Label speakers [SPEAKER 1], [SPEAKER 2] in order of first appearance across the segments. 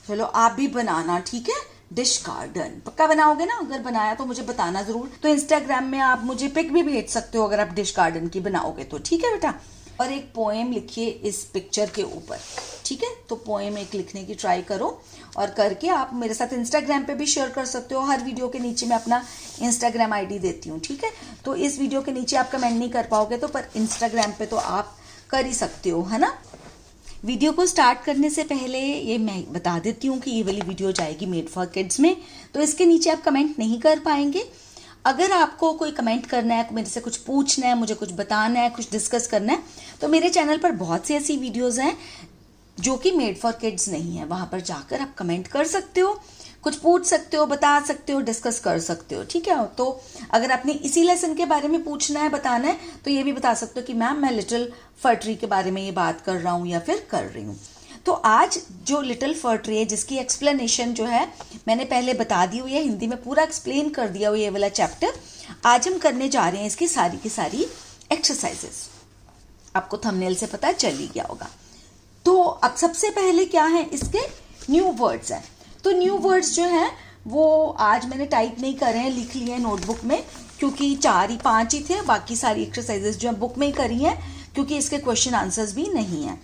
[SPEAKER 1] चलो आप भी बनाना, ठीक है। डिश गार्डन पक्का बनाओगे ना? अगर बनाया तो मुझे बताना जरूर। तो इंस्टाग्राम में आप मुझे पिक भी भेज सकते हो अगर आप डिश गार्डन की बनाओगे तो, ठीक है बेटा। और एक पोएम लिखिए इस पिक्चर के ऊपर, ठीक है। तो पोएम एक लिखने की ट्राई करो और करके आप मेरे साथ इंस्टाग्राम पे भी शेयर कर सकते हो। हर वीडियो के नीचे मैं अपना इंस्टाग्राम आईडी देती हूँ, ठीक है। तो इस वीडियो के नीचे आप कमेंट नहीं कर पाओगे तो, पर इंस्टाग्राम पे तो आप कर ही सकते हो, है ना। वीडियो को स्टार्ट करने से पहले ये मैं बता देती हूँ कि ये वाली वीडियो जाएगी मेड फॉर किड्स में, तो इसके नीचे आप कमेंट नहीं कर पाएंगे। अगर आपको कोई कमेंट करना है, मेरे से कुछ पूछना है, मुझे कुछ बताना है, कुछ डिस्कस करना है, तो मेरे चैनल पर बहुत सी ऐसी वीडियोस हैं जो कि मेड फॉर किड्स नहीं है। वहां पर जाकर आप कमेंट कर सकते हो, कुछ पूछ सकते हो, बता सकते हो, डिस्कस कर सकते हो, ठीक है। तो अगर आपने इसी लेसन के बारे में पूछना है, बताना है, तो ये भी बता सकते हो कि मैम मैं लिटिल फर ट्री के बारे में ये बात कर रहा हूँ या फिर कर रही हूँ। तो आज जो लिटिल फर ट्री है, जिसकी एक्सप्लेनेशन जो है मैंने पहले बता दी हुई है, हिंदी में पूरा एक्सप्लेन कर दिया हुआ ये वाला चैप्टर, आज हम करने जा रहे हैं इसकी सारी की सारी एक्सरसाइजेस। आपको थंबनेल से पता चल ही गया होगा। तो अब सबसे पहले क्या है, इसके न्यू वर्ड्स हैं। तो न्यू वर्ड्स जो हैं वो आज मैंने टाइप नहीं करे हैं, लिख लिए हैं नोटबुक में, क्योंकि 4-5 ही थे। बाकी सारी एक्सरसाइजेस जो है बुक में ही करी हैं, क्योंकि इसके क्वेश्चन आंसर्स भी नहीं हैं।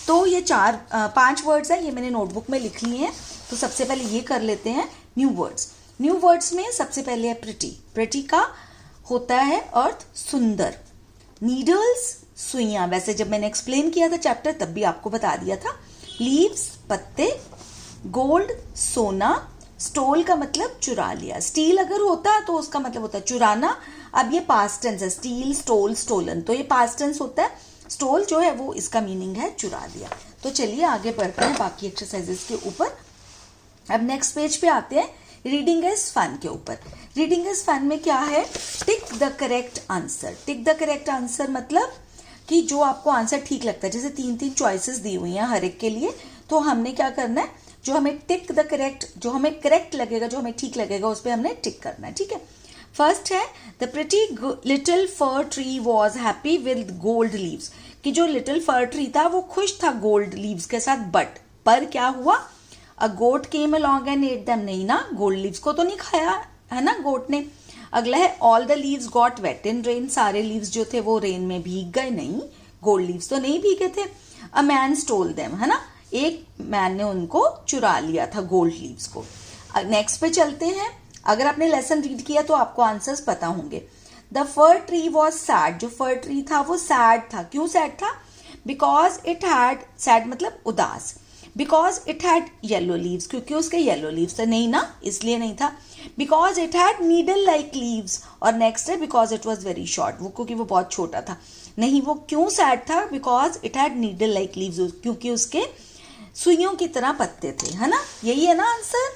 [SPEAKER 1] तो ये 5 वर्ड्स हैं, ये मैंने नोटबुक में लिख लिए हैं। तो सबसे पहले ये कर लेते हैं न्यू वर्ड्स। न्यू वर्ड्स में सबसे पहले है प्रिटी। प्रिटी का होता है अर्थ सुंदर। नीडल्स सुइयां, वैसे जब मैंने एक्सप्लेन किया था चैप्टर तब भी आपको बता दिया था। लीव्स पत्ते। गोल्ड सोना। स्टोल का मतलब चुरा लिया। स्टील अगर होता तो उसका मतलब होता है चुराना। अब ये पास्ट टेंस है, स्टील स्टोल स्टोलन, तो ये पास्ट टेंस होता है। स्टोल जो है वो इसका मीनिंग है चुरा लिया। तो चलिए आगे बढ़ते हैं बाकी एक्सरसाइजेस के ऊपर। अब नेक्स्ट पेज पे आते हैं रीडिंग इज फन के ऊपर। रीडिंग इज फन में क्या है, tick the correct answer. Tick the correct answer मतलब कि जो आपको आंसर ठीक लगता है। जैसे 3 चॉइसेस दी हुई हैं हर एक के लिए, तो हमने क्या करना है, जो हमें टिक द करेक्ट, जो हमें करेक्ट लगेगा, जो हमें ठीक लगेगा, उस पर हमने टिक करना है, ठीक है। फर्स्ट है the pretty little for tree was happy with gold leaves, कि जो लिटिल फर ट्री था वो खुश था गोल्ड लीव्स के साथ, बट पर क्या हुआ, a goat came along and ate them. नहीं ना, गोल्ड लीव्स को तो नहीं खाया है ना गोट ने। अगला है all the leaves got wet in rain, सारे लीव्स जो थे वो रेन में भीग गए। नहीं, गोल्ड लीव्स तो नहीं भीगे थे। अ मैन स्टोल देम, है ना, एक मैन ने उनको चुरा लिया था गोल्ड लीव्स को। नेक्स्ट पे चलते हैं। अगर आपने लेसन रीड किया तो आपको आंसर्स पता होंगे। The for tree was sad, जो फर ट्री था वो सैड था। क्यों सैड था, बिकॉज इट हैड, सैड मतलब उदास, because it had yellow leaves, क्योंकि उसके येलो लीव्स थे। नहीं ना, इसलिए नहीं था। Because it had needle like leaves, और नेक्स्ट है because it was very short, वो क्योंकि वो बहुत छोटा था। नहीं, वो क्यों सैड था, because it had needle like leaves, क्योंकि उसके सुइयों की तरह पत्ते थे, है ना। यही है ना answer.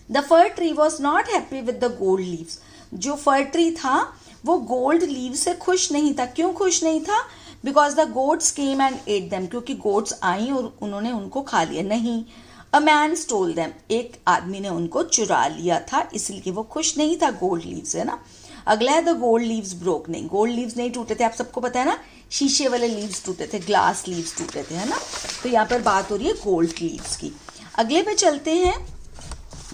[SPEAKER 1] The for tree was not happy with the gold leaves, जो फर ट्री था वो गोल्ड लीव से खुश नहीं था। क्यों खुश नहीं था, because the goats came and ate them, क्योंकि गोट्स आई और उन्होंने उनको खा लिया। नहीं, अ मैन स्टोल देम, एक आदमी ने उनको चुरा लिया था, इसलिए वो खुश नहीं था गोल्ड लीव से, है ना। अगला है द गोल्ड लीव्स ब्रोक, नहीं, गोल्ड लीव्स नहीं टूटे थे, आप सबको पता है ना, शीशे वाले लीव्स टूटे थे, ग्लास लीव्स टूटे थे, है ना। तो यहाँ पर बात हो रही है गोल्ड लीव्स की। अगले पे चलते हैं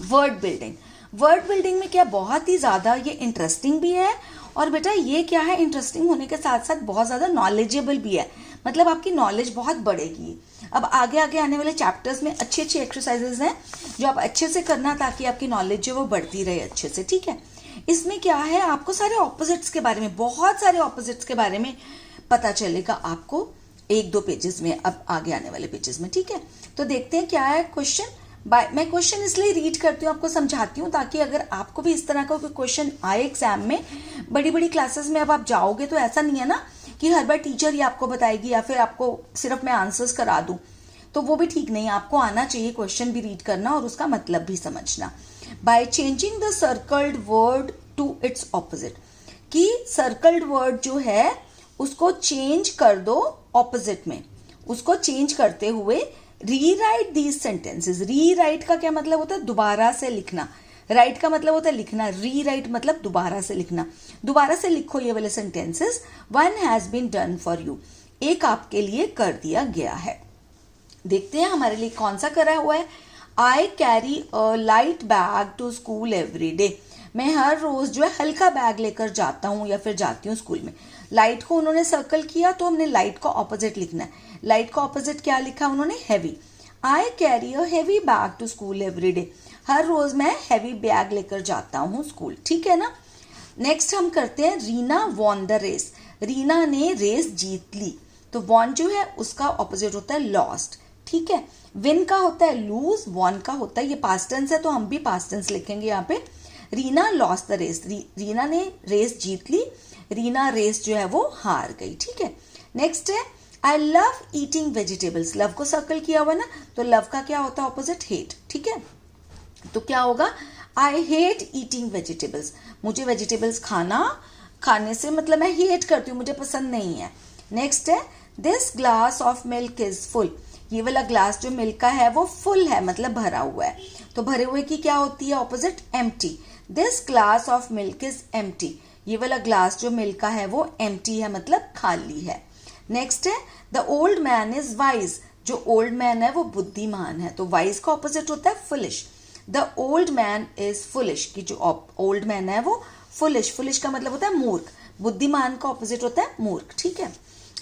[SPEAKER 1] वर्ड बिल्डिंग। वर्ड बिल्डिंग में क्या बहुत ही ज्यादा ये इंटरेस्टिंग भी है, और बेटा ये क्या है, इंटरेस्टिंग होने के साथ साथ बहुत ज्यादा नॉलेजेबल भी है, मतलब आपकी नॉलेज बहुत बढ़ेगी। अब आगे आगे आने वाले चैप्टर्स में अच्छी अच्छी एक्सरसाइजेस हैं जो आप अच्छे से करना, ताकि आपकी नॉलेज जो वो बढ़ती रहे अच्छे से, ठीक है। इसमें क्या है, आपको सारे ऑपोजिट्स के बारे में, बहुत सारे ऑपोजिट्स के बारे में पता चलेगा आपको 1-2 पेजेस में, अब आगे आने वाले पेजेस में, ठीक है। तो देखते हैं क्या है क्वेश्चन। मैं क्वेश्चन इसलिए रीड करती हूँ, आपको समझाती हूँ, ताकि अगर आपको भी इस तरह का कोई क्वेश्चन आए एग्जाम में, बड़ी बड़ी क्लासेस में अब आप जाओगे तो ऐसा नहीं है ना कि हर बार टीचर ही आपको बताएगी या फिर आपको सिर्फ मैं आंसर्स करा दूं, तो वो भी ठीक नहीं है। आपको आना चाहिए क्वेश्चन भी रीड करना और उसका मतलब भी समझना। By changing the circled word to its opposite, कि सर्कल्ड वर्ड जो है उसको चेंज कर दो ऑपोजिट में, उसको चेंज करते हुए रीराइट दीज सेंटेंसेस। रीराइट का क्या मतलब होता है, दोबारा से लिखना। राइट का मतलब होता है लिखना, रीराइट मतलब दोबारा से लिखना। दोबारा से लिखो ये वाले sentences. One has been done for you, एक आपके लिए कर दिया गया है। देखते हैं हमारे लिए कौन सा करा हुआ है। I carry a light bag to school every day. मैं हर रोज जो है हल्का बैग लेकर जाता हूँ या फिर जाती हूँ स्कूल में। लाइट को उन्होंने सर्कल किया तो हमने लाइट का ऑपोजिट लिखना है। लाइट का ऑपोजिट क्या लिखा उन्होंने? Heavy. I carry a heavy bag to school every day. हर रोज मैं हैवी बैग लेकर जाता हूँ स्कूल, ठीक है ना। नेक्स्ट हम करते हैं Reena won the race. Reena ने रेस जीत ली। तो वॉन जो है उसका ऑपोजिट होता है लॉस्ट, ठीक है। विन का होता है लूज, वॉन का होता है, ये पास्ट टेंस है तो हम भी पास्ट टेंस लिखेंगे यहाँ पे। Reena lost the race, Reena ने रेस जीत ली, रीना रेस जो है वो हार गई, ठीक है। नेक्स्ट है I love eating vegetables. Love को सर्कल किया हुआ ना, तो लव का क्या होता है ऑपोजिट? हेट, ठीक है। तो क्या होगा? I hate eating vegetables. मुझे वेजिटेबल्स खाने से मतलब मैं हेट करती हूँ, मुझे पसंद नहीं है। नेक्स्ट है this glass of milk is full. ये वाला ग्लास जो मिल्क का है वो फुल है, मतलब भरा हुआ है। तो भरे हुए की क्या होती है opposite? Empty. This glass of milk is empty. ये वाला ग्लास जो मिल्क का है वो एम्प्टी है, मतलब खाली है। नेक्स्ट है the old man is wise. जो ओल्ड मैन है वो बुद्धिमान है, तो वाइज का ऑपोजिट होता है foolish. The old man is foolish, की जो ओल्ड मैन है वो फुलिश। फुलिश का मतलब होता है मूर्ख, बुद्धिमान का ऑपोजिट होता है मूर्ख, ठीक है।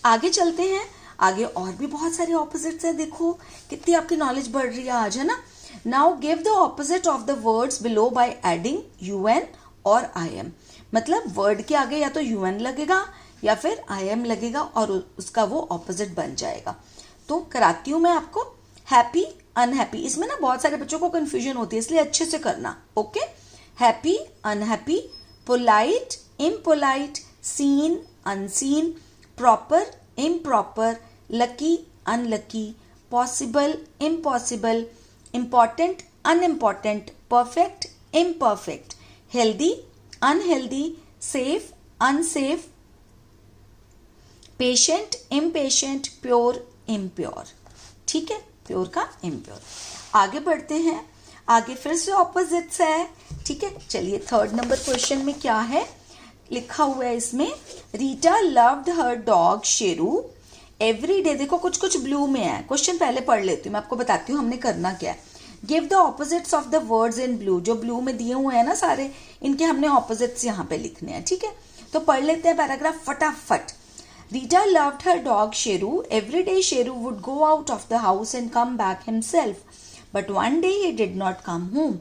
[SPEAKER 1] आगे चलते हैं, आगे और भी बहुत सारे ऑपोजिट्स हैं। देखो कितनी आपकी नॉलेज बढ़ रही है आज, है ना। Now give the opposite of the words below by adding UN और आई एम। मतलब वर्ड के आगे या तो यूएन लगेगा या फिर आई एम लगेगा और उसका वो ऑपोजिट बन जाएगा। तो कराती हूं मैं आपको। हैप्पी, अनहैप्पी, इसमें ना बहुत सारे बच्चों को कंफ्यूजन होती है, इसलिए अच्छे से करना, okay. Happy, unhappy, polite, impolite, seen, unseen, proper, improper, lucky, unlucky, possible, impossible, important, unimportant, perfect, imperfect, healthy, unhealthy, safe, unsafe, patient, impatient, pure, impure, ठीक है। प्योर का इम्प्योर। आगे बढ़ते हैं, आगे फिर से ऑपोजिट्स है, ठीक है। चलिए थर्ड नंबर क्वेश्चन में क्या है लिखा हुआ है इसमें, Rita loved her dog Sheru every day. देखो कुछ कुछ ब्लू में है, क्वेश्चन पहले पढ़ लेती हूँ, मैं आपको बताती हूँ हमने करना क्या है। Give the opposites of the words in blue. जो ब्लू में दिए हुए हैं ना सारे, इनके हमने ऑपोजिट्स यहाँ पे लिखने हैं, ठीक है। तो पढ़ लेते हैं पैराग्राफ फटाफट। Rita loved her dog Sheru. Every day Sheru would go out of the house and come back himself. But one day he did not come home.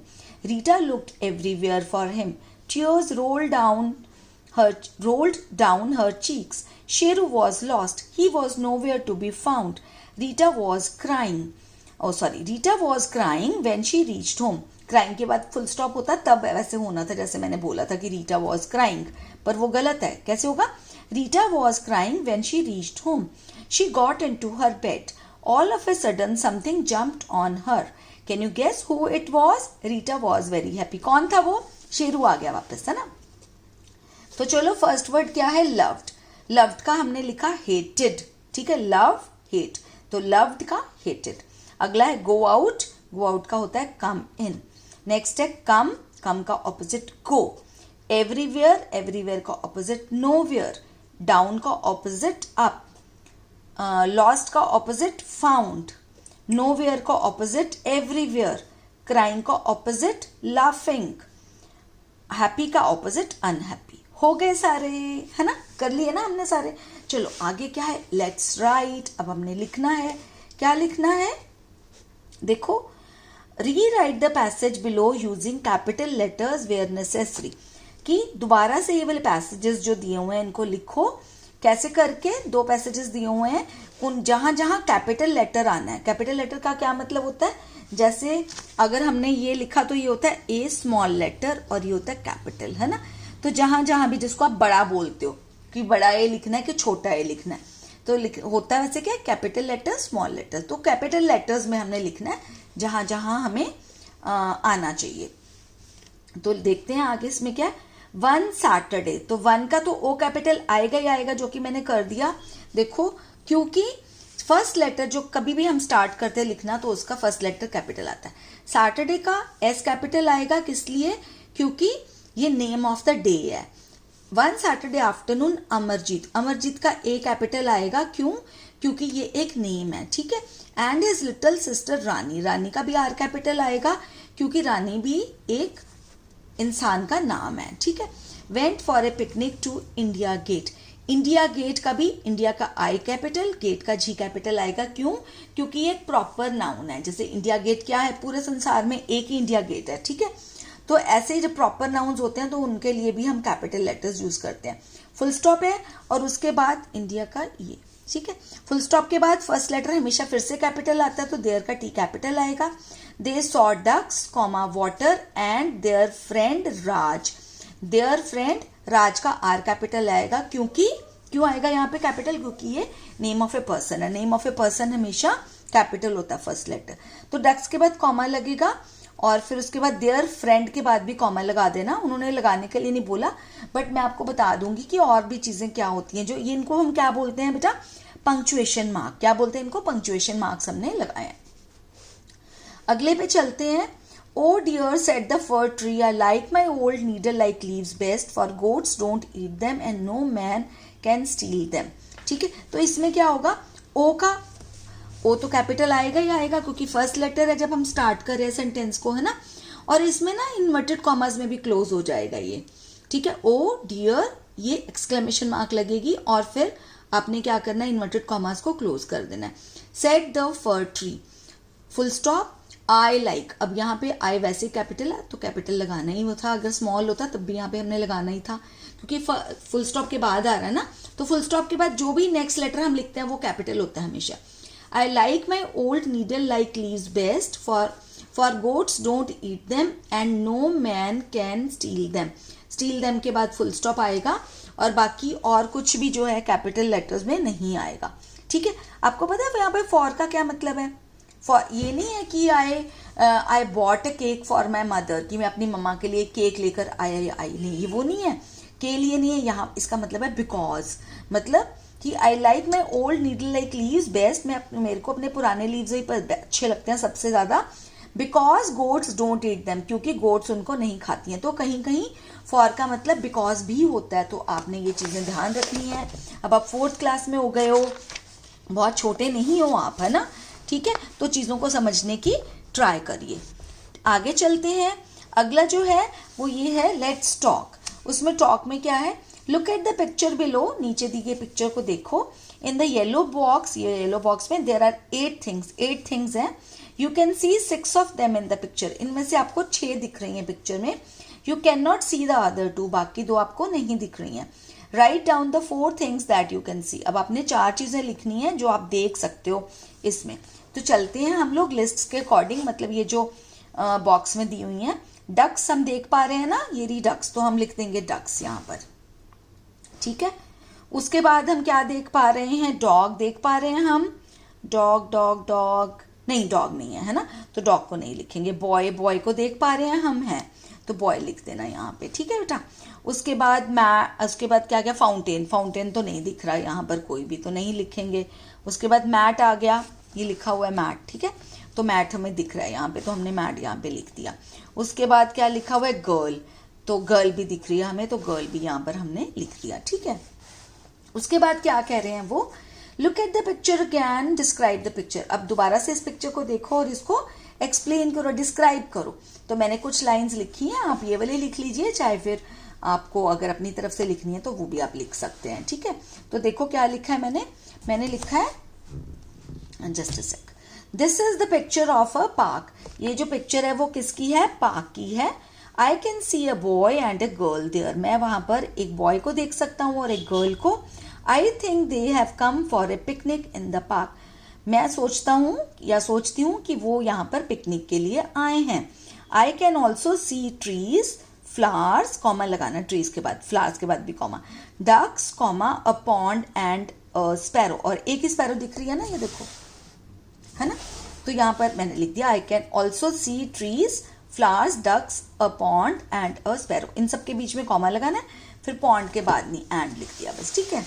[SPEAKER 1] Rita looked everywhere for him. Tears rolled down her cheeks. Sheru was lost. He was nowhere to be found. Rita was crying when she reached home. Crying के बाद full stop होता, तब वैसे होना था जैसे मैंने बोला था कि रीटा वॉज क्राइंग, पर वो गलत है। कैसे होगा? Rita was crying when she reached home. She got into her bed. All of a sudden something jumped on her. Can you guess who it was? Rita was very happy. कौन था वो? शेरू आ गया वापस, है ना। तो चलो फर्स्ट वर्ड क्या है? loved. loved का हमने लिखा hated, ठीक है। love, hate, तो loved का hated। अगला है go out. go out का होता है come in. नेक्स्ट है come. come का ऑपोजिट go. everywhere. everywhere का ऑपोजिट nowhere. डाउन का ऑपोजिट अप, लॉस्ट का ऑपोजिट फाउंड, नोवेयर का ऑपोजिट एवरीवेयर, क्राइंग का ऑपोजिट लाफिंग, हैप्पी का ऑपोजिट अनहैप्पी। हो गए सारे, है ना, कर लिए ना हमने सारे। चलो आगे क्या है, लेट्स राइट। अब हमने लिखना है, क्या लिखना है? देखो, rewrite the passage below using capital letters where necessary. कि दोबारा से ये वाले पैसेजेस जो दिए हुए हैं इनको लिखो। कैसे करके? दो पैसेजेस दिए हुए हैं, उन जहां जहां कैपिटल लेटर आना है। कैपिटल लेटर का क्या मतलब होता है? जैसे अगर हमने ये लिखा तो ये होता है ए स्मॉल लेटर और ये होता है कैपिटल, है ना। तो जहां जहां भी जिसको आप बड़ा बोलते हो कि बड़ा ए लिखना है कि छोटा ए लिखना है, तो होता है वैसे क्या, कैपिटल लेटर स्मॉल लेटर। तो कैपिटल लेटर्स में हमने लिखना है जहां जहां हमें आना चाहिए। तो देखते हैं आगे इसमें क्या है। वन सैटरडे, तो वन का तो ओ कैपिटल आएगा ही आएगा, जो कि मैंने कर दिया। देखो क्योंकि फर्स्ट लेटर जो कभी भी हम स्टार्ट करते हैं लिखना तो उसका फर्स्ट लेटर कैपिटल आता है। सैटरडे का एस कैपिटल आएगा, किस लिए? क्योंकि ये नेम ऑफ द डे है। One Saturday afternoon Amarjeet, Amarjeet का ए कैपिटल आएगा, क्यों? क्योंकि ये एक नेम है, ठीक है। एंड हिज लिटिल सिस्टर रानी, रानी का भी आर कैपिटल आएगा क्योंकि रानी भी एक इंसान का नाम है, ठीक है। Went for a picnic to India Gate, India Gate का भी इंडिया का आई कैपिटल, गेट का जी कैपिटल आएगा। क्यों? क्योंकि ये एक प्रॉपर नाउन है। जैसे इंडिया गेट क्या है, पूरे संसार में एक ही इंडिया गेट है, ठीक है। तो ऐसे ही जब प्रॉपर नाउन्स होते हैं तो उनके लिए भी हम कैपिटल लेटर्स यूज करते हैं। फुल स्टॉप है और उसके बाद इंडिया का ये, ठीक है। फुल स्टॉप के बाद फर्स्ट लेटर हमेशा फिर से कैपिटल आता है, तो देयर का टी कैपिटल आएगा। They saw ducks comma water and their friend Raj, their friend Raj का आर कैपिटल आएगा। क्यों आएगा यहाँ पे कैपिटल? क्योंकि ये नेम ऑफ ए पर्सन है। नेम ऑफ ए पर्सन हमेशा कैपिटल होता है फर्स्ट लेटर। तो डक्स के बाद कॉमा लगेगा और फिर उसके बाद देयर फ्रेंड के बाद भी कॉमा लगा देना। उन्होंने लगाने के लिए नहीं बोला, बट मैं आपको बता दूंगी कि और भी चीजें क्या होती हैं जो ये, इनको हम क्या बोलते हैं बेटा? Punctuation mark. क्या बोलते हैं इनको? पंक्चुएशन मार्क्स हमने लगाए हैं। अगले पे चलते हैं। Oh dear, said the fir tree, I like my old needle-like leaves best, for goats don't eat them and no man can steal them. ठीक है, तो इसमें क्या होगा? ओ का ओ तो कैपिटल आएगा ही आएगा क्योंकि फर्स्ट लेटर है जब हम स्टार्ट कर रहे हैं सेंटेंस को, है ना। और इसमें ना इन्वर्टेड कॉमास में भी क्लोज हो जाएगा ये, ठीक है। ओ डियर, ये एक्सक्लेमेशन मार्क लगेगी और फिर आपने क्या करना है? इन्वर्टेड कॉमास को क्लोज कर देना है। Said the for tree, full stop, I like. अब यहाँ पे आई वैसे कैपिटल है तो कैपिटल लगाना ही था। अगर स्मॉल होता तब भी यहाँ पे हमने लगाना ही था क्योंकि फुल स्टॉप के बाद आ रहा है ना। तो फुल स्टॉप के बाद जो भी नेक्स्ट लेटर हम लिखते हैं वो कैपिटल होता है हमेशा। I like my old needle like leaves best, for goats don't eat them and no man can steal them. Steal them के बाद फुल स्टॉप आएगा और बाकी और कुछ भी जो है कैपिटल लेटर्स में नहीं आएगा, ठीक है। आपको पता है यहाँ पे फॉर का क्या मतलब है? फॉर ये नहीं है कि I bought a cake for my mother, कि मैं अपनी मम्मा के लिए केक लेकर आया आई नहीं, ये वो नहीं है। के लिए नहीं है यहाँ, इसका मतलब है बिकॉज, मतलब कि आई like my old needle like leaves best, मेरे को अपने पुराने लीव्स ही अच्छे लगते हैं सबसे ज्यादा। Because goats don't eat them, क्योंकि गोट्स उनको नहीं खाती हैं। तो कहीं कहीं फॉर का मतलब बिकॉज भी होता है, तो आपने ये चीजें ध्यान रखनी है। अब आप 4th क्लास में हो गए हो, बहुत छोटे नहीं हो आप, है ना, ठीक है। तो चीजों को समझने की ट्राई करिए। आगे चलते हैं। अगला जो है वो ये है लेट्स टॉक। उसमें टॉक में क्या है? Look at the picture below, नीचे दी गई पिक्चर को देखो। इन द येलो बॉक्स, ये येलो बॉक्स में देयर आर 8 थिंग्स हैं। You can see 6 of them in the picture, इनमें से आपको 6 दिख रही हैं पिक्चर में। You can not see the other 2, बाकी 2 आपको नहीं दिख रही हैं। Write down the 4 things that you can see, अब आपने 4 चीजें लिखनी है जो आप देख सकते हो इसमें। तो चलते हैं हम लोग लिस्ट के अकॉर्डिंग, मतलब ये जो बॉक्स में दी हुई हैं। डक्स हम देख पा रहे हैं ना, ये री डक्स, तो हम लिख देंगे डक्स यहाँ पर, ठीक है। उसके बाद हम क्या देख पा रहे हैं? डॉग देख पा रहे हैं हम। डॉग डॉग डॉग नहीं, डॉग नहीं है ना, तो डॉग को नहीं लिखेंगे। बॉय, बॉय को देख पा रहे हैं हम, हैं, तो बॉय लिख देना यहाँ पे, ठीक है बेटा। उसके बाद उसके बाद क्या क्या? फाउंटेन, फाउंटेन तो नहीं दिख रहा यहाँ पर, कोई भी तो नहीं लिखेंगे। उसके बाद मैट आ गया, ये लिखा हुआ है मैट, ठीक है, तो मैट हमें दिख रहा है यहाँ पे, तो हमने मैट यहाँ पे लिख दिया। उसके बाद क्या लिखा हुआ है? गर्ल, तो गर्ल भी दिख रही है हमें, तो गर्ल भी यहाँ पर हमने लिख दिया, ठीक है। उसके बाद क्या कह रहे हैं वो? Look at the picture again, describe the picture. अब दोबारा से इस पिक्चर को देखो और इसको एक्सप्लेन करो, डिस्क्राइब करो। तो मैंने कुछ लाइंस लिखी हैं, आप ये वाली लिख लीजिए, चाहे फिर आपको अगर अपनी तरफ से लिखनी है तो वो भी आप लिख सकते हैं, ठीक है। तो देखो क्या लिखा है मैंने लिखा है, just a sec, this is the picture of a park. ये जो पिक्चर है वो किसकी है? पार्क की है। I can see a boy and a girl there, मैं वहां पर एक बॉय को देख सकता हूँ और एक गर्ल को। I think they have come for a picnic in the park, मैं सोचता हूँ या सोचती हूँ कि वो यहाँ पर पिकनिक के लिए आए हैं। I can also see trees, flowers, comma लगाना ट्रीज के बाद, फ्लावर्स के बाद भी comma, ducks, comma, a pond and sparrow, और एक ही स्पैरो दिख रही है ना, ये देखो, है ना। तो यहाँ पर मैंने लिख दिया I can also see trees, flowers, ducks, a pond and a sparrow. इन सब के बीच में कॉमा लगाना है, फिर पॉन्ड के बाद नहीं, एंड लिख दिया बस, ठीक है।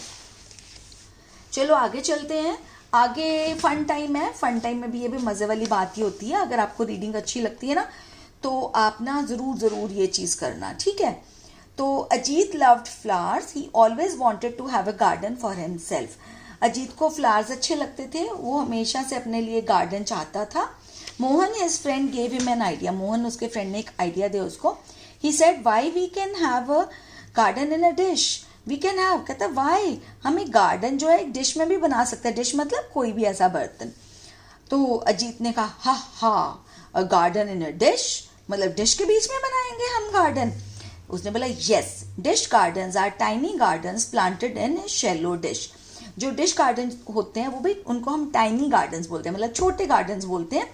[SPEAKER 1] चलो आगे चलते हैं। आगे फन टाइम है। फन टाइम में भी ये भी मजे वाली बात ही होती है। अगर आपको रीडिंग अच्छी लगती है ना, तो आप ना जरूर ये चीज करना, ठीक है। तो Ajit loved flowers, he always wanted to have a garden for himself. Ajit को फ्लावर्स अच्छे लगते थे, वो हमेशा से अपने लिए गार्डन चाहता था। Mohan his friend gave him an idea, Mohan उसके फ्रेंड ने एक आइडिया दिया उसको। He said why we can have a garden in a dish, we can have, कहता व्हाई, हम एक गार्डन जो है एक डिश में भी बना सकते हैं। डिश मतलब कोई भी ऐसा बर्तन। तो अजीत ने कहा हा हा, a garden in a dish, मतलब डिश के बीच में बनाएंगे हम गार्डन। उसने बोला yes, dish gardens are tiny gardens planted in shallow dish. जो डिश गार्डन होते हैं वो भी उनको हम टाइनी गार्डन्स बोलते हैं, मतलब छोटे गार्डन्स बोलते हैं,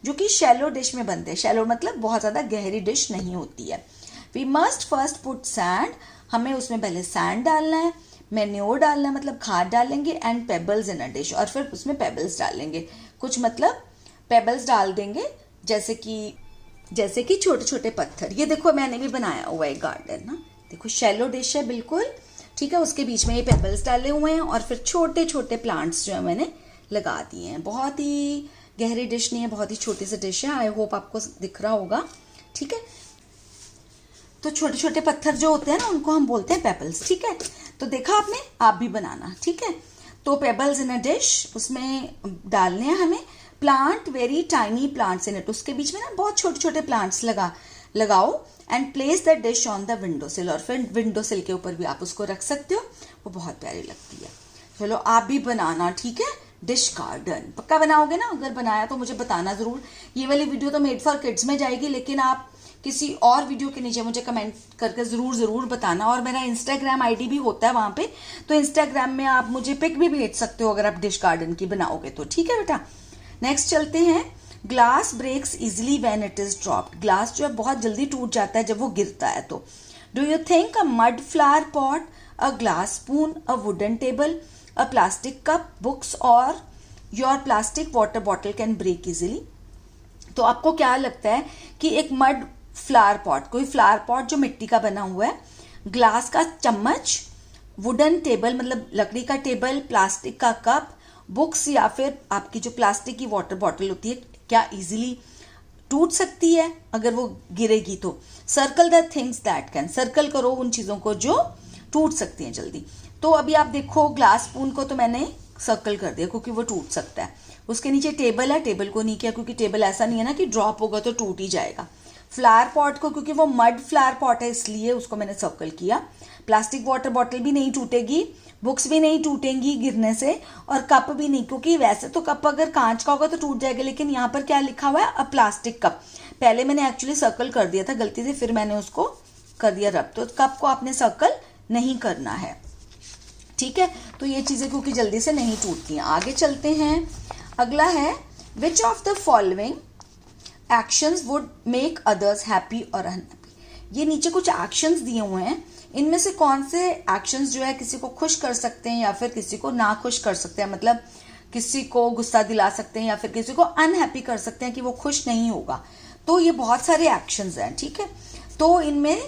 [SPEAKER 1] जो कि शैलो डिश में बनते हैं। शैलो मतलब बहुत ज़्यादा गहरी डिश नहीं होती है। We must first put sand, हमें उसमें पहले सैंड डालना है, मैन्योर डालना है मतलब खाद डालेंगे, and pebbles in a dish, और फिर उसमें पेबल्स डालेंगे, कुछ मतलब पेबल्स डाल देंगे जैसे कि छोटे छोटे पत्थर। ये देखो मैंने भी बनाया हुआ है गार्डन ना, देखो शैलो डिश है बिल्कुल, ठीक है, उसके बीच में ये पेबल्स डाले हुए हैं और फिर छोटे छोटे प्लांट्स जो है मैंने लगा दिए हैं। बहुत ही गहरी डिश नहीं है, बहुत ही छोटी सी डिश है। आई होप आपको दिख रहा होगा, ठीक है। तो छोटे छोटे पत्थर जो होते हैं ना उनको हम बोलते हैं पेबल्स, ठीक है। तो देखा आपने, आप भी बनाना, ठीक है। तो पेबल्स इन अ डिश, उसमें डालने हैं हमें, plant very tiny plants in it, उसके बीच में ना बहुत छोटे छोटे प्लांट्स लगाओ, and place the dish on the window सिल, और फिर विंडो सिल के ऊपर भी आप उसको रख सकते हो, वो बहुत प्यारी लगती है। चलो आप भी बनाना, ठीक है, डिश गार्डन पक्का बनाओगे ना, अगर बनाया तो मुझे बताना जरूर। ये वाली वीडियो तो मेड फॉर किड्स में जाएगी, लेकिन आप किसी और वीडियो के नीचे मुझे कमेंट करके जरूर बताना। और मेरा इंस्टाग्राम आईडी भी होता है वहां पे, तो इंस्टाग्राम में आप मुझे पिक भी भेज सकते हो अगर आप डिश गार्डन की बनाओगे तो, ठीक है बेटा। नेक्स्ट चलते हैं, glass breaks easily when it is dropped, glass जो है बहुत जल्दी टूट जाता है जब वो गिरता है। तो do you think a mud flower pot, a glass spoon, a wooden table, a plastic cup, books और your plastic water bottle can break easily. तो आपको क्या लगता है कि एक मड फ्लावर पॉट, कोई फ्लावर पॉट जो मिट्टी का बना हुआ है, ग्लास का चम्मच, वुडन टेबल मतलब लकड़ी का टेबल, प्लास्टिक का कप, बुक्स या फिर आपकी जो प्लास्टिक की वाटर बॉटल होती है, क्या इजीली टूट सकती है अगर वो गिरेगी तो। Circle the things that can, circle करो उन चीजों को जो टूट सकती हैं जल्दी। तो अभी आप देखो ग्लास स्पून को तो मैंने सर्कल कर दिया क्योंकि वो टूट सकता है। उसके नीचे टेबल है, टेबल को नहीं किया क्योंकि टेबल ऐसा नहीं है ना कि ड्रॉप होगा तो टूट ही जाएगा। फ्लावर पॉट को, क्योंकि वो मड फ्लावर पॉट है इसलिए उसको मैंने सर्कल किया। प्लास्टिक वाटर बॉटल भी नहीं टूटेगी, बुक्स भी नहीं टूटेंगी गिरने से, और कप भी नहीं, क्योंकि वैसे तो कप अगर कांच का होगा तो टूट जाएगा, लेकिन यहाँ पर क्या लिखा हुआ है, अ प्लास्टिक कप। पहले मैंने एक्चुअली सर्कल कर दिया था गलती से, फिर मैंने उसको कर दिया रब। तो कप को आपने सर्कल नहीं करना है, ठीक है। तो ये चीजें क्योंकि जल्दी से नहीं टूटती हैं। आगे चलते हैं, अगला है, which of the following actions would make others happy और अनहैप्पी। ये नीचे कुछ एक्शंस दिए हुए हैं, इनमें से कौन से एक्शंस जो है किसी को खुश कर सकते हैं या फिर किसी को ना खुश कर सकते हैं, मतलब किसी को गुस्सा दिला सकते हैं या फिर किसी को अनहैप्पी कर सकते हैं कि वो खुश नहीं होगा। तो ये बहुत सारे एक्शंस हैं, ठीक है। तो इनमें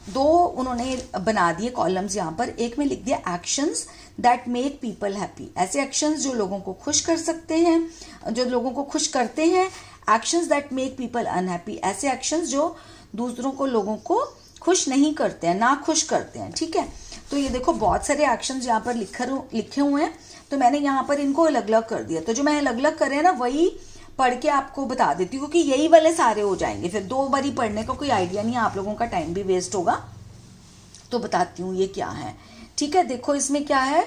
[SPEAKER 1] दो उन्होंने बना दिए कॉलम्स यहाँ पर, एक में लिख दिया actions that make people happy, ऐसे एक्शंस जो लोगों को खुश कर सकते हैं, जो लोगों को खुश करते हैं। Actions that make people unhappy, ऐसे एक्शंस जो दूसरों को, लोगों को खुश नहीं करते हैं, ना खुश करते हैं, ठीक है। तो ये देखो बहुत सारे एक्शंस यहाँ पर लिखे हुए हैं, तो मैंने यहाँ पर इनको अलग अलग कर दिया। तो जो मैं अलग अलग कर रहे हैं ना वही पढ़ के आपको बता देती हूँ, क्योंकि यही वाले सारे हो जाएंगे, फिर दो बारी पढ़ने का कोई आइडिया नहीं है, आप लोगों का टाइम भी वेस्ट होगा। तो बताती हूँ ये क्या है, ठीक है। देखो इसमें क्या है,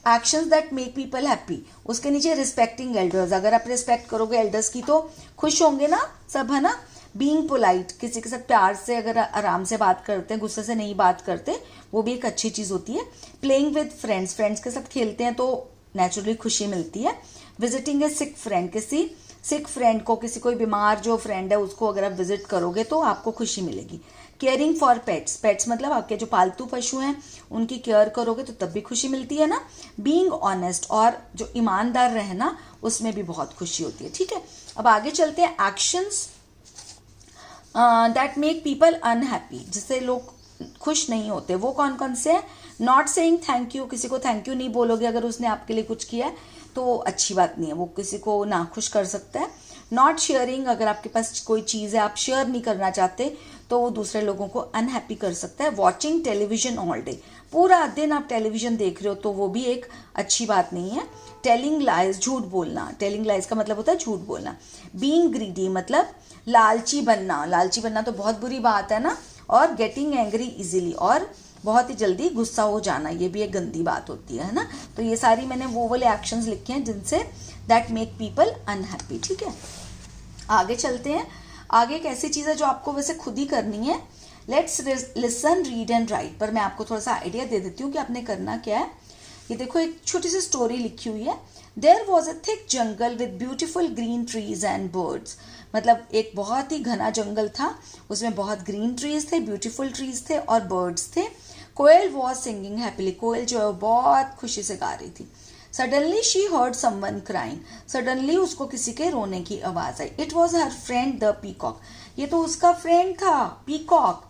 [SPEAKER 1] actions that make people happy, उसके नीचे रिस्पेक्टिंग एल्डर्स, अगर आप रिस्पेक्ट करोगे एल्डर्स की तो खुश होंगे ना सब, है ना। बीइंग पोलाइट, किसी के साथ प्यार से अगर आराम से बात करते हैं, गुस्से से नहीं बात करते, वो भी एक अच्छी चीज होती है। प्लेइंग विद फ्रेंड्स, फ्रेंड्स के साथ खेलते हैं तो नेचुरली खुशी मिलती है। विजिटिंग ए सिक फ्रेंड, किसी सिक फ्रेंड को, किसी कोई बीमार जो फ्रेंड है उसको अगर आप विजिट करोगे तो आपको खुशी मिलेगी। केयरिंग फॉर पेट्स, पेट्स मतलब आपके जो पालतू पशु हैं उनकी केयर करोगे तो तब भी खुशी मिलती है ना। बीइंग ऑनेस्ट, और जो ईमानदार रहना, उसमें भी बहुत खुशी होती है, ठीक है। अब आगे चलते हैं, actions that make people unhappy, जिससे लोग खुश नहीं होते, वो कौन कौन से हैं। नॉट सेइंग थैंक यू, किसी को थैंक यू नहीं बोलोगे अगर उसने आपके लिए कुछ किया है तो अच्छी बात नहीं है, वो किसी को नाखुश कर सकता है। नॉट शेयरिंग, अगर आपके पास कोई चीज़ है आप शेयर नहीं करना चाहते तो वो दूसरे लोगों को अनहैप्पी कर सकता है। वॉचिंग टेलीविजन ऑल डे, पूरा दिन आप टेलीविजन देख रहे हो तो वो भी एक अच्छी बात नहीं है। टेलिंग लाइज, झूठ बोलना, टेलिंग लाइज का मतलब होता है झूठ बोलना। बीइंग ग्रीडी मतलब लालची बनना, लालची बनना तो बहुत बुरी बात है ना। और गेटिंग एंग्री इजीली, और बहुत ही जल्दी गुस्सा हो जाना, ये भी एक गंदी बात होती है ना। तो ये सारी मैंने वो वाले एक्शंस लिखे हैं जिनसे दैट मेक पीपल अनहैप्पी। ठीक है, आगे चलते हैं। आगे एक ऐसी चीज़ है जो आपको वैसे खुद ही करनी है। Let's listen read and right, पर मैं आपको थोड़ा सा आइडिया दे देती हूँ कि आपने करना क्या है। ये देखो, एक छोटी सी स्टोरी लिखी हुई है। There was a thick jungle with beautiful green trees and birds, मतलब एक बहुत ही घना जंगल था, उसमें बहुत ग्रीन ट्रीज थे, ब्यूटीफुल ट्रीज थे और बर्ड्स थे। कोयल वॉज सिंगिंग हैप्पीली, कोयल जो है बहुत खुशी से गा रही थी। Suddenly she heard someone crying, suddenly उसको किसी के रोने की आवाज आई। It was her friend the peacock, ये तो उसका फ्रेंड था peacock.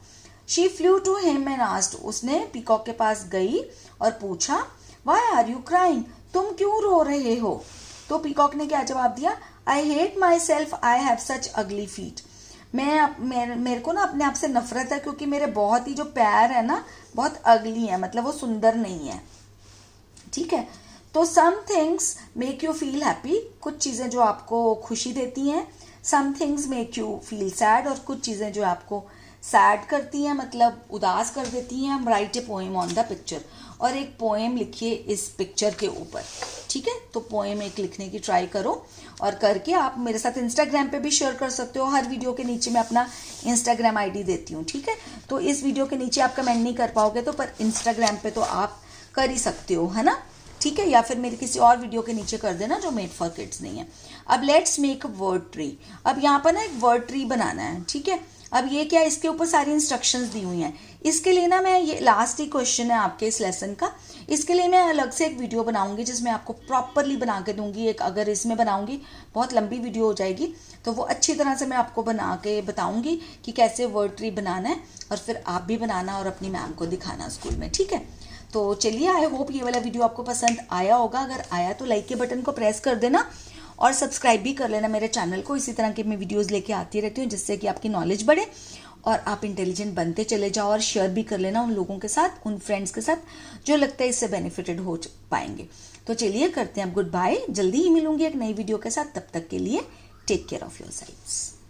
[SPEAKER 1] She flew to him and asked, उसने पीकॉक के पास गई और पूछा, व्हाई आर यू क्राइंग, तुम क्यों रो रहे हो। तो पीकॉक ने क्या जवाब दिया, I hate my self, I have such अगली फीट, मेरे को ना अपने आप से नफरत है क्योंकि मेरे बहुत ही जो पैर है ना बहुत अगली है, मतलब वो सुंदर नहीं है। ठीक है, तो some things make you feel happy, कुछ चीजें जो आपको खुशी देती हैं। Some things make you feel sad, और कुछ चीजें जो आपको सैड करती हैं, मतलब उदास कर देती हैं। Right a poem on the picture, और एक पोएम लिखिए इस पिक्चर के ऊपर। ठीक है, तो पोएम एक लिखने की ट्राई करो, और करके आप मेरे साथ इंस्टाग्राम पे भी शेयर कर सकते हो। हर वीडियो के नीचे मैं अपना इंस्टाग्राम आईडी देती हूँ। ठीक है, तो इस वीडियो के नीचे आप कमेंट नहीं कर पाओगे तो, पर इंस्टाग्राम पे तो आप कर ही सकते हो, है ना। ठीक है, या फिर मेरे किसी और वीडियो के नीचे कर देना जो मेड फॉर किड्स नहीं है। अब let's make a word tree, अब यहाँ पर ना एक वर्ड ट्री बनाना है। ठीक है, अब ये क्या, इसके ऊपर सारी इंस्ट्रक्शंस दी हुई हैं। इसके लिए ना मैं, ये लास्ट ही क्वेश्चन है आपके इस लेसन का, इसके लिए मैं अलग से एक वीडियो बनाऊंगी जिसमें आपको प्रॉपरली बना के दूंगी। एक अगर इसमें बनाऊंगी बहुत लंबी वीडियो हो जाएगी, तो वो अच्छी तरह से मैं आपको बना के बताऊंगी कि कैसे वर्ड ट्री बनाना है, और फिर आप भी बनाना और अपनी मैम को दिखाना स्कूल में। ठीक है, तो चलिए, आई होप ये वाला वीडियो आपको पसंद आया होगा। अगर आया तो लाइक के बटन को प्रेस कर देना और सब्सक्राइब भी कर लेना मेरे चैनल को। इसी तरह के मैं वीडियोस लेके आती रहती हूँ जिससे कि आपकी नॉलेज बढ़े और आप इंटेलिजेंट बनते चले जाओ। और शेयर भी कर लेना उन लोगों के साथ, उन फ्रेंड्स के साथ जो लगता है इससे बेनिफिटेड हो पाएंगे। तो चलिए, करते हैं अब गुड बाय, जल्दी ही मिलूंगी एक नई वीडियो के साथ। तब तक के लिए टेक केयर ऑफ योरसेल्व्स।